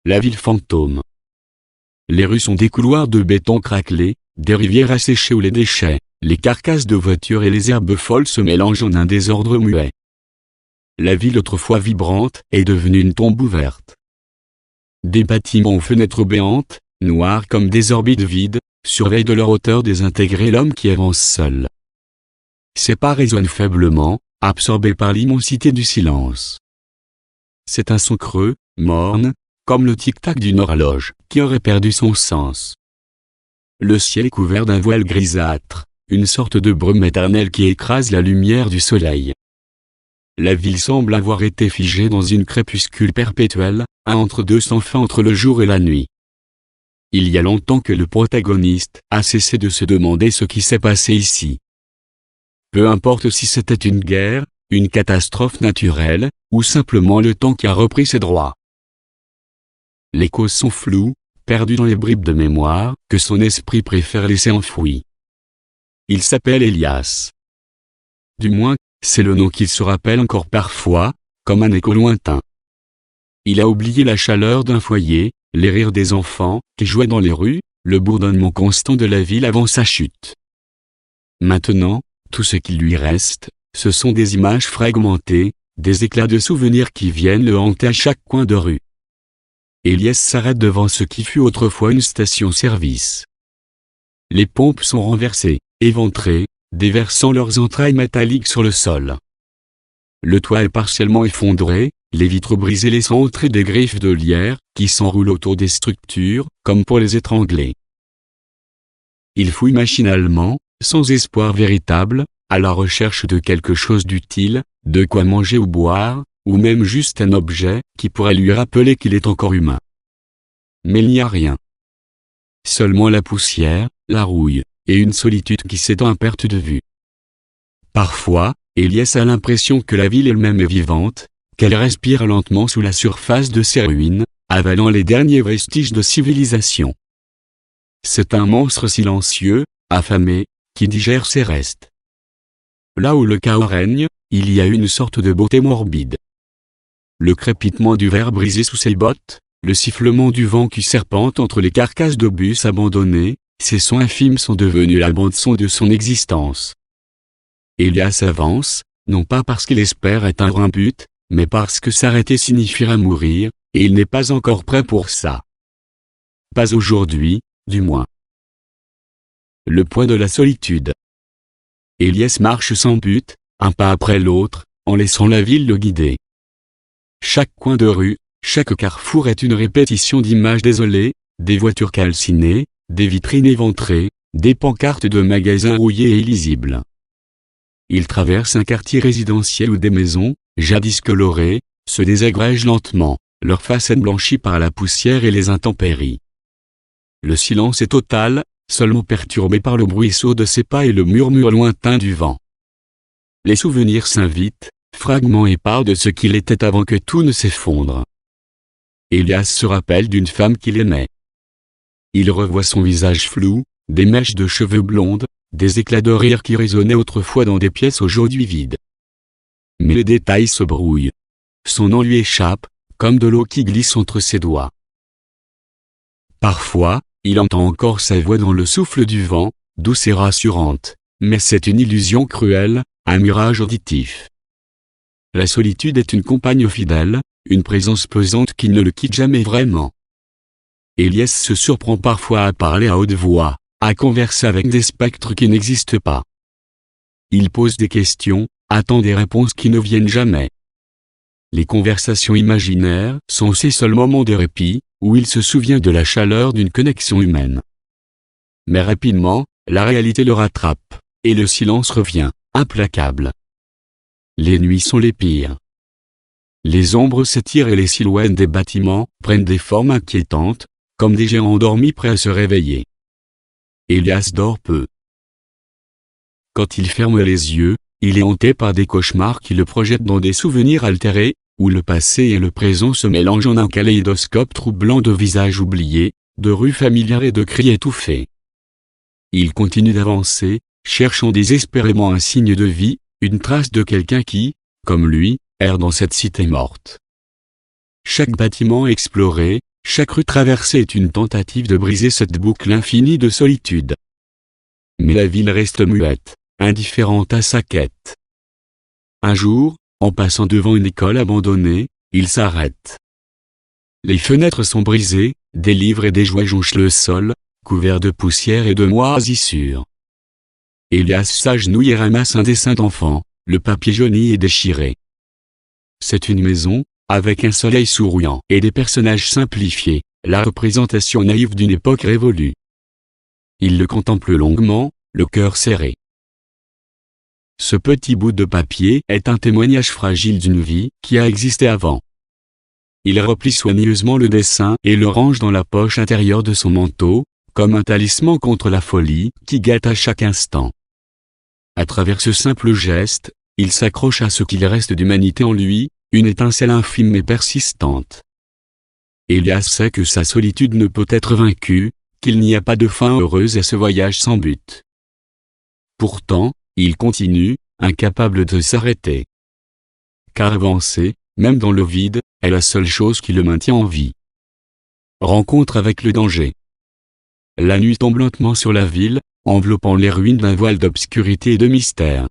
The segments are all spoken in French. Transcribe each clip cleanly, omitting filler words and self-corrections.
la ville fantôme. Les rues sont des couloirs de béton craquelés, des rivières asséchées où les déchets, les carcasses de voitures et les herbes folles se mélangent en un désordre muet. La ville autrefois vibrante est devenue une tombe ouverte. Des bâtiments aux fenêtres béantes, noirs comme des orbites vides, surveillent de leur hauteur désintégrée l'homme qui avance seul. Ses pas résonnent faiblement, absorbés par l'immensité du silence. C'est un son creux, morne, comme le tic-tac d'une horloge, qui aurait perdu son sens. Le ciel est couvert d'un voile grisâtre, une sorte de brume éternelle qui écrase la lumière du soleil. La ville semble avoir été figée dans une crépuscule perpétuelle, un entre-deux sans fin entre le jour et la nuit. Il y a longtemps que le protagoniste a cessé de se demander ce qui s'est passé ici. Peu importe si c'était une guerre, une catastrophe naturelle, ou simplement le temps qui a repris ses droits. Les causes sont floues, perdues dans les bribes de mémoire que son esprit préfère laisser enfouies. Il s'appelle Elias. Du moins, c'est le nom qu'il se rappelle encore parfois, comme un écho lointain. Il a oublié la chaleur d'un foyer, les rires des enfants qui jouaient dans les rues, le bourdonnement constant de la ville avant sa chute. Maintenant, tout ce qui lui reste, ce sont des images fragmentées, des éclats de souvenirs qui viennent le hanter à chaque coin de rue. Elias s'arrête devant ce qui fut autrefois une station-service. Les pompes sont renversées, éventrées, déversant leurs entrailles métalliques sur le sol. Le toit est partiellement effondré, les vitres brisées laissant entrer des griffes de lierre qui s'enroulent autour des structures, comme pour les étrangler. Il fouille machinalement, sans espoir véritable, à la recherche de quelque chose d'utile, de quoi manger ou boire, ou même juste un objet qui pourrait lui rappeler qu'il est encore humain. Mais il n'y a rien. Seulement la poussière, la rouille, et une solitude qui s'étend à perte de vue. Parfois, Elias a l'impression que la ville elle-même est vivante, qu'elle respire lentement sous la surface de ses ruines, avalant les derniers vestiges de civilisation. C'est un monstre silencieux, affamé, qui digère ses restes. Là où le chaos règne, il y a une sorte de beauté morbide. Le crépitement du verre brisé sous ses bottes, le sifflement du vent qui serpente entre les carcasses de bus abandonnés, ces sons infimes sont devenus la bande-son de son existence. Elias avance, non pas parce qu'il espère atteindre un but, mais parce que s'arrêter signifierait mourir, et il n'est pas encore prêt pour ça. Pas aujourd'hui, du moins. Le poids de la solitude. Elias marche sans but, un pas après l'autre, en laissant la ville le guider. Chaque coin de rue, chaque carrefour est une répétition d'images désolées, des voitures calcinées, des vitrines éventrées, des pancartes de magasins rouillés et illisibles. Il traverse un quartier résidentiel où des maisons, jadis colorées, se désagrègent lentement, leurs façades blanchies par la poussière et les intempéries. Le silence est total, seulement perturbé par le bruit sourd de ses pas et le murmure lointain du vent. Les souvenirs s'invitent, fragments épars de ce qu'il était avant que tout ne s'effondre. Elias se rappelle d'une femme qu'il aimait. Il revoit son visage flou, des mèches de cheveux blondes, des éclats de rire qui résonnaient autrefois dans des pièces aujourd'hui vides. Mais les détails se brouillent. Son nom lui échappe, comme de l'eau qui glisse entre ses doigts. Parfois, il entend encore sa voix dans le souffle du vent, douce et rassurante, mais c'est une illusion cruelle, un mirage auditif. La solitude est une compagne fidèle, une présence pesante qui ne le quitte jamais vraiment. Elias se surprend parfois à parler à haute voix, à converser avec des spectres qui n'existent pas. Il pose des questions, attend des réponses qui ne viennent jamais. Les conversations imaginaires sont ces seuls moments de répit, où il se souvient de la chaleur d'une connexion humaine. Mais rapidement, la réalité le rattrape, et le silence revient, implacable. Les nuits sont les pires. Les ombres s'étirent et les silhouettes des bâtiments prennent des formes inquiétantes, comme des géants endormis prêts à se réveiller. Elias dort peu. Quand il ferme les yeux, il est hanté par des cauchemars qui le projettent dans des souvenirs altérés, où le passé et le présent se mélangent en un kaléidoscope troublant de visages oubliés, de rues familières et de cris étouffés. Il continue d'avancer, cherchant désespérément un signe de vie, une trace de quelqu'un qui, comme lui, erre dans cette cité morte. Chaque bâtiment exploré, chaque rue traversée est une tentative de briser cette boucle infinie de solitude. Mais la ville reste muette, indifférente à sa quête. Un jour, en passant devant une école abandonnée, il s'arrête. Les fenêtres sont brisées, des livres et des jouets jonchent le sol, couverts de poussière et de moisissures. Elias s'agenouille et ramasse un dessin d'enfant, le papier jauni et déchiré. C'est une maison, avec un soleil souriant et des personnages simplifiés, la représentation naïve d'une époque révolue. Il le contemple longuement, le cœur serré. Ce petit bout de papier est un témoignage fragile d'une vie qui a existé avant. Il replie soigneusement le dessin et le range dans la poche intérieure de son manteau, comme un talisman contre la folie qui guette à chaque instant. À travers ce simple geste, il s'accroche à ce qu'il reste d'humanité en lui, une étincelle infime et persistante. Elias sait que sa solitude ne peut être vaincue, qu'il n'y a pas de fin heureuse à ce voyage sans but. Pourtant, il continue, incapable de s'arrêter. Car avancer, même dans le vide, est la seule chose qui le maintient en vie. Rencontre avec le danger. La nuit tombe lentement sur la ville, enveloppant les ruines d'un voile d'obscurité et de mystère.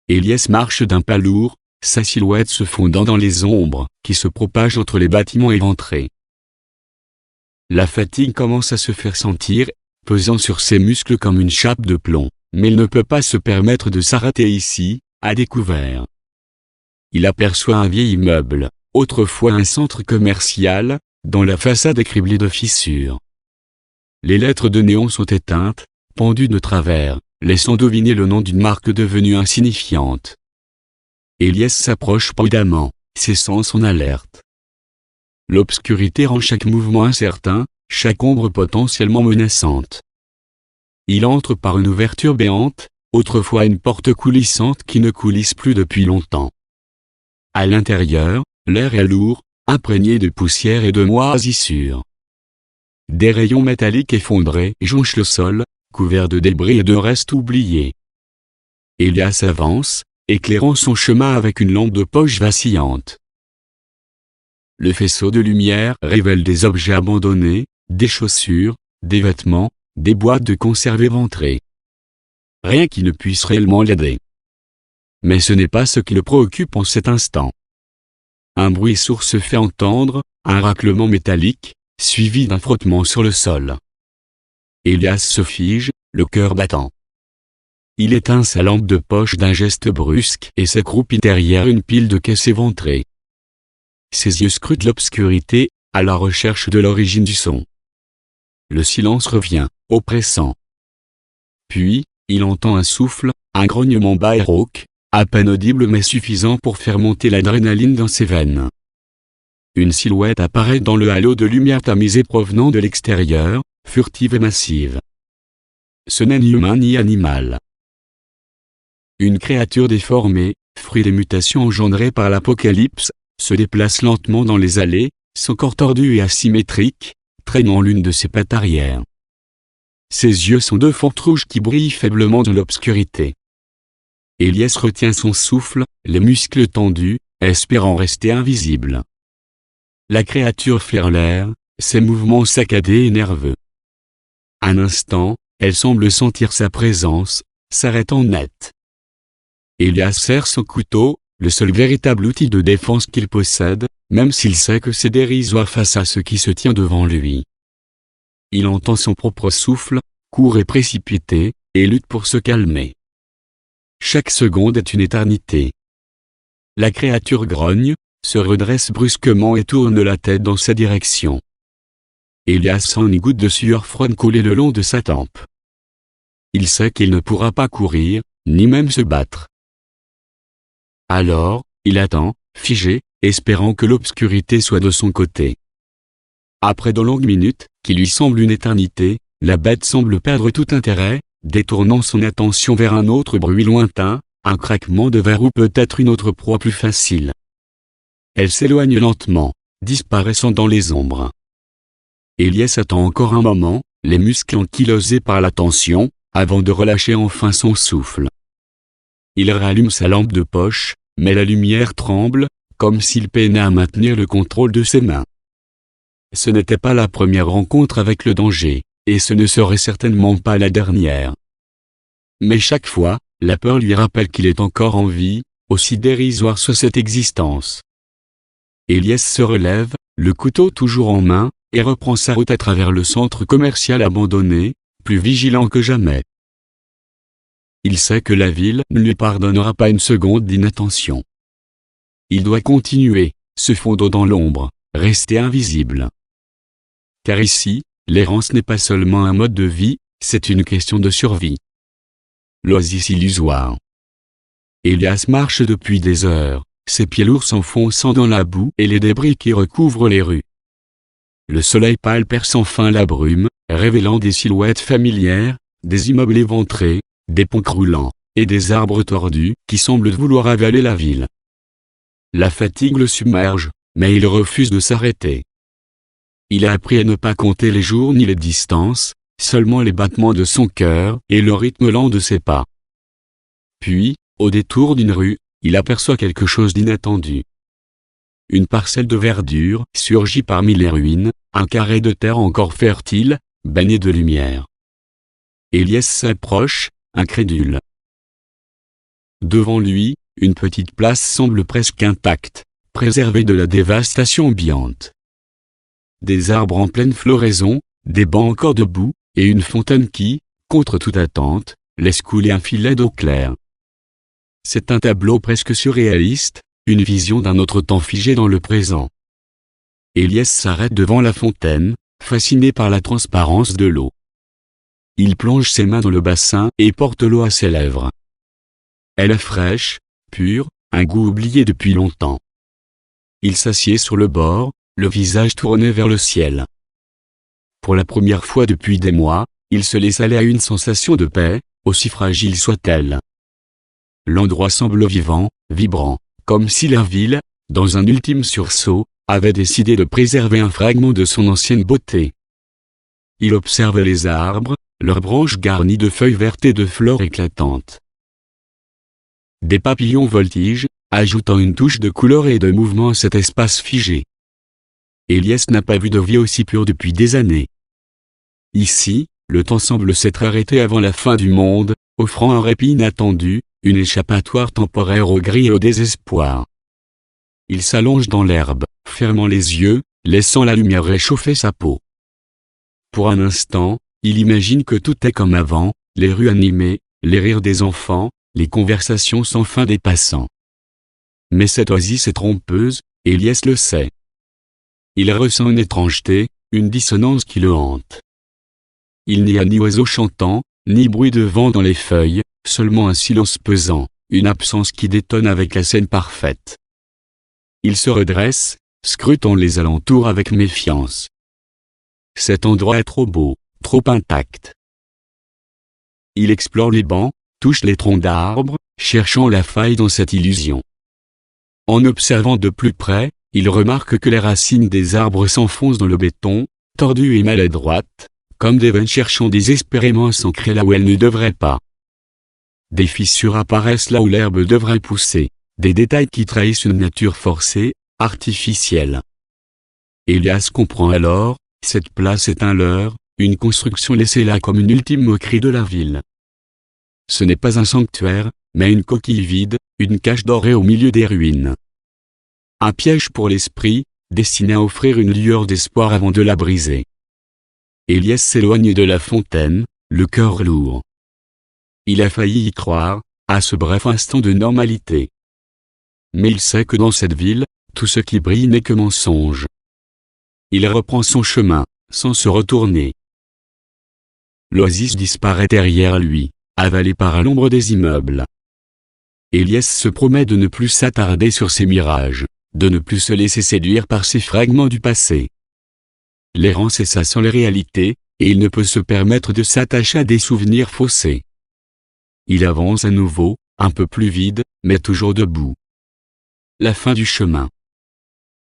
Elias marche d'un pas lourd, sa silhouette se fondant dans les ombres qui se propagent entre les bâtiments éventrés. La fatigue commence à se faire sentir, pesant sur ses muscles comme une chape de plomb, mais il ne peut pas se permettre de s'arrêter ici, à découvert. Il aperçoit un vieil immeuble, autrefois un centre commercial, dont la façade est criblée de fissures. Les lettres de néon sont éteintes, pendues de travers, laissant deviner le nom d'une marque devenue insignifiante. Elias s'approche prudemment, ses sens sont alertes. L'obscurité rend chaque mouvement incertain, chaque ombre potentiellement menaçante. Il entre par une ouverture béante, autrefois une porte coulissante qui ne coulisse plus depuis longtemps. À l'intérieur, l'air est lourd, imprégné de poussière et de moisissures. Des rayons métalliques effondrés jonchent le sol, couverts de débris et de restes oubliés. Elias avance, éclairant son chemin avec une lampe de poche vacillante. Le faisceau de lumière révèle des objets abandonnés, des chaussures, des vêtements, des boîtes de conserve éventrées. Rien qui ne puisse réellement l'aider. Mais ce n'est pas ce qui le préoccupe en cet instant. Un bruit sourd se fait entendre, un raclement métallique, suivi d'un frottement sur le sol. Elias se fige, le cœur battant. Il éteint sa lampe de poche d'un geste brusque et s'accroupit derrière une pile de caisses éventrées. Ses yeux scrutent l'obscurité, à la recherche de l'origine du son. Le silence revient, oppressant. Puis, il entend un souffle, un grognement bas et rauque, à peine audible mais suffisant pour faire monter l'adrénaline dans ses veines. Une silhouette apparaît dans le halo de lumière tamisée provenant de l'extérieur, furtive et massive. Ce n'est ni humain ni animal. Une créature déformée, fruit des mutations engendrées par l'apocalypse, se déplace lentement dans les allées, son corps tordu et asymétrique, traînant l'une de ses pattes arrière. Ses yeux sont deux fentes rouges qui brillent faiblement dans l'obscurité. Elias retient son souffle, les muscles tendus, espérant rester invisible. La créature flaire l'air, ses mouvements saccadés et nerveux. Un instant, elle semble sentir sa présence, s'arrêtant net. Elias serre son couteau, le seul véritable outil de défense qu'il possède, même s'il sait que c'est dérisoire face à ce qui se tient devant lui. Il entend son propre souffle, court et précipité, et lutte pour se calmer. Chaque seconde est une éternité. La créature grogne, se redresse brusquement et tourne la tête dans sa direction. Elias sent une goutte de sueur froide couler le long de sa tempe. Il sait qu'il ne pourra pas courir, ni même se battre. Alors, il attend, figé, espérant que l'obscurité soit de son côté. Après de longues minutes, qui lui semblent une éternité, la bête semble perdre tout intérêt, détournant son attention vers un autre bruit lointain, un craquement de verre ou peut-être une autre proie plus facile. Elle s'éloigne lentement, disparaissant dans les ombres. Elias attend encore un moment, les muscles ankylosés par la tension, avant de relâcher enfin son souffle. Il rallume sa lampe de poche, mais la lumière tremble, comme s'il peinait à maintenir le contrôle de ses mains. ce n'était pas la première rencontre avec le danger, et ce ne serait certainement pas la dernière. Mais chaque fois, la peur lui rappelle qu'il est encore en vie, aussi dérisoire soit cette existence. Elias se relève, le couteau toujours en main, et reprend sa route à travers le centre commercial abandonné, plus vigilant que jamais. Il sait que la ville ne lui pardonnera pas une seconde d'inattention. Il doit continuer, se fondre dans l'ombre, rester invisible. Car ici, l'errance n'est pas seulement un mode de vie, c'est une question de survie. L'oasis illusoire. Elias marche depuis des heures, ses pieds lourds s'enfonçant dans la boue et les débris qui recouvrent les rues. Le soleil pâle perce enfin la brume, révélant des silhouettes familières, des immeubles éventrés, des ponts croulants, et des arbres tordus qui semblent vouloir avaler la ville. La fatigue le submerge, mais il refuse de s'arrêter. Il a appris à ne pas compter les jours ni les distances, seulement les battements de son cœur et le rythme lent de ses pas. Puis, au détour d'une rue, il aperçoit quelque chose d'inattendu. Une parcelle de verdure surgit parmi les ruines, un carré de terre encore fertile, baigné de lumière. Elias s'approche, incrédule. Devant lui, une petite place semble presque intacte, préservée de la dévastation ambiante. Des arbres en pleine floraison, des bancs encore debout, et une fontaine qui, contre toute attente, laisse couler un filet d'eau claire. C'est un tableau presque surréaliste, une vision d'un autre temps figé dans le présent. Elias s'arrête devant la fontaine, fasciné par la transparence de l'eau. Il plonge ses mains dans le bassin et porte l'eau à ses lèvres. Elle est fraîche, pure, un goût oublié depuis longtemps. Il s'assied sur le bord, le visage tourné vers le ciel. Pour la première fois depuis des mois, il se laisse aller à une sensation de paix, aussi fragile soit-elle. L'endroit semble vivant, vibrant, comme si la ville, dans un ultime sursaut, avait décidé de préserver un fragment de son ancienne beauté. Il observe les arbres, leurs branches garnies de feuilles vertes et de fleurs éclatantes. Des papillons voltigent, ajoutant une touche de couleur et de mouvement à cet espace figé. Elias n'a pas vu de vie aussi pure depuis des années. Ici, le temps semble s'être arrêté avant la fin du monde, offrant un répit inattendu, une échappatoire temporaire au gris et au désespoir. Il s'allonge dans l'herbe, fermant les yeux, laissant la lumière réchauffer sa peau. Pour un instant, il imagine que tout est comme avant, les rues animées, les rires des enfants, les conversations sans fin des passants. Mais cette oasis est trompeuse, Elias le sait. Il ressent une étrangeté, une dissonance qui le hante. Il n'y a ni oiseaux chantants, ni bruit de vent dans les feuilles, seulement un silence pesant, une absence qui détonne avec la scène parfaite. Il se redresse, scrutant les alentours avec méfiance. Cet endroit est trop beau, trop intact. Il explore les bancs, touche les troncs d'arbres, cherchant la faille dans cette illusion. En observant de plus près, il remarque que les racines des arbres s'enfoncent dans le béton, tordues et maladroites, comme des veines cherchant désespérément à s'ancrer là où elles ne devraient pas. Des fissures apparaissent là où l'herbe devrait pousser, des détails qui trahissent une nature forcée, artificielle. Elias comprend alors, cette place est un leurre, une construction laissée là comme une ultime moquerie de la ville. Ce n'est pas un sanctuaire, mais une coquille vide, une cache dorée au milieu des ruines. Un piège pour l'esprit, destiné à offrir une lueur d'espoir avant de la briser. Elias s'éloigne de la fontaine, le cœur lourd. Il a failli y croire, à ce bref instant de normalité. Mais il sait que dans cette ville, tout ce qui brille n'est que mensonge. Il reprend son chemin, sans se retourner. L'oasis disparaît derrière lui, avalé par l'ombre des immeubles. Elias se promet de ne plus s'attarder sur ces mirages, de ne plus se laisser séduire par ces fragments du passé. L'errance est ça sans les réalités, et il ne peut se permettre de s'attacher à des souvenirs faussés. Il avance à nouveau, un peu plus vide, mais toujours debout. La fin du chemin.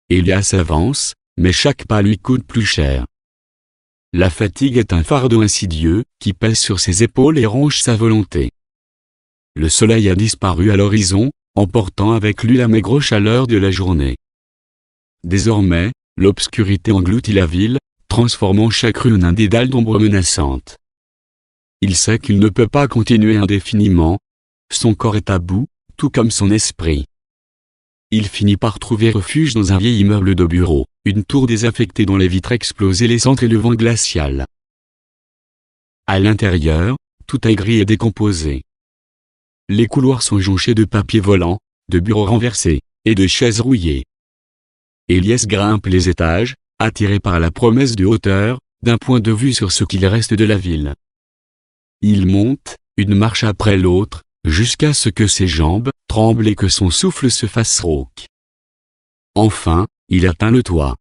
Elias avance, mais chaque pas lui coûte plus cher. La fatigue est un fardeau insidieux, qui pèse sur ses épaules et ronge sa volonté. Le soleil a disparu à l'horizon, emportant avec lui la maigre chaleur de la journée. Désormais, l'obscurité engloutit la ville, transformant chaque rue en un dédale d'ombres menaçantes. Il sait qu'il ne peut pas continuer indéfiniment. Son corps est à bout, tout comme son esprit. Il finit par trouver refuge dans un vieil immeuble de bureaux, une tour désaffectée dont les vitres explosées les centrent le vent glacial. À l'intérieur, tout est gris et décomposé. Les couloirs sont jonchés de papiers volants, de bureaux renversés, et de chaises rouillées. Elias grimpe les étages, attiré par la promesse de hauteur, d'un point de vue sur ce qu'il reste de la ville. Il monte, une marche après l'autre, jusqu'à ce que ses jambes tremblent et que son souffle se fasse rauque. Enfin, il atteint le toit.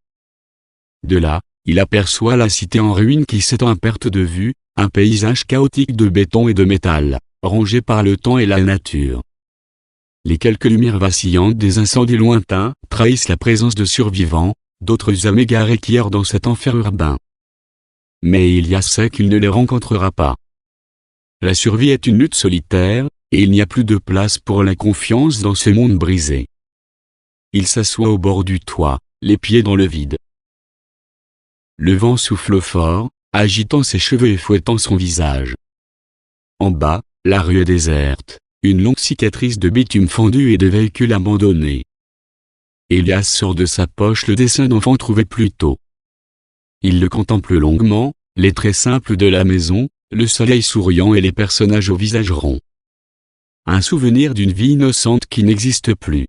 De là, il aperçoit la cité en ruine qui s'étend à perte de vue, un paysage chaotique de béton et de métal, rongé par le temps et la nature. Les quelques lumières vacillantes des incendies lointains trahissent la présence de survivants, d'autres âmes égarées qui errent dans cet enfer urbain. Mais Elias sait qu'il ne les rencontrera pas. La survie est une lutte solitaire, et il n'y a plus de place pour la confiance dans ce monde brisé. Il s'assoit au bord du toit, les pieds dans le vide. Le vent souffle fort, agitant ses cheveux et fouettant son visage. En bas, la rue est déserte, une longue cicatrice de bitume fendu et de véhicules abandonnés. Elias sort de sa poche le dessin d'enfant trouvé plus tôt. Il le contemple longuement, les traits simples de la maison, le soleil souriant et les personnages au visage rond. Un souvenir d'une vie innocente qui n'existe plus.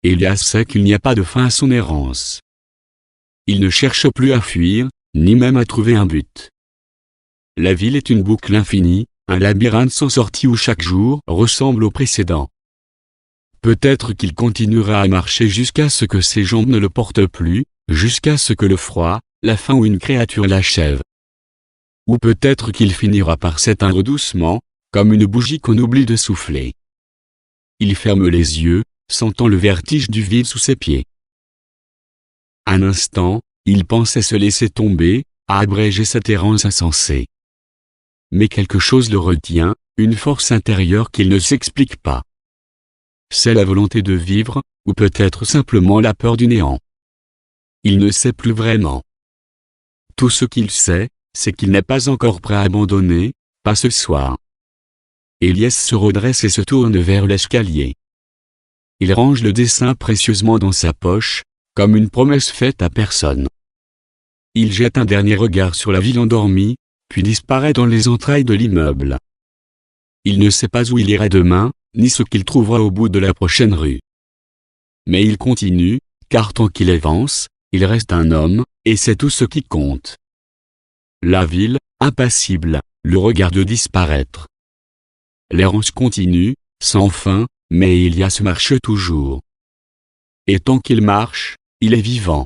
Elias sait qu'il n'y a pas de fin à son errance. Il ne cherche plus à fuir, ni même à trouver un but. La ville est une boucle infinie, un labyrinthe sans sortie où chaque jour ressemble au précédent. Peut-être qu'il continuera à marcher jusqu'à ce que ses jambes ne le portent plus, jusqu'à ce que le froid, la faim ou une créature l'achève. Ou peut-être qu'il finira par s'éteindre doucement, comme une bougie qu'on oublie de souffler. Il ferme les yeux, sentant le vertige du vide sous ses pieds. Un instant, il pensait se laisser tomber, à abréger cette errance insensée. Mais quelque chose le retient, une force intérieure qu'il ne s'explique pas. C'est la volonté de vivre, ou peut-être simplement la peur du néant. Il ne sait plus vraiment. Tout ce qu'il sait, c'est qu'il n'est pas encore prêt à abandonner, pas ce soir. Elias se redresse et se tourne vers l'escalier. Il range le dessin précieusement dans sa poche, comme une promesse faite à personne. Il jette un dernier regard sur la ville endormie, puis disparaît dans les entrailles de l'immeuble. Il ne sait pas où il ira demain, ni ce qu'il trouvera au bout de la prochaine rue. Mais il continue, car tant qu'il avance, il reste un homme, et c'est tout ce qui compte. La ville, impassible, le regarde disparaître. L'errance continue, sans fin, mais Elias marche toujours. Et tant qu'il marche, il est vivant.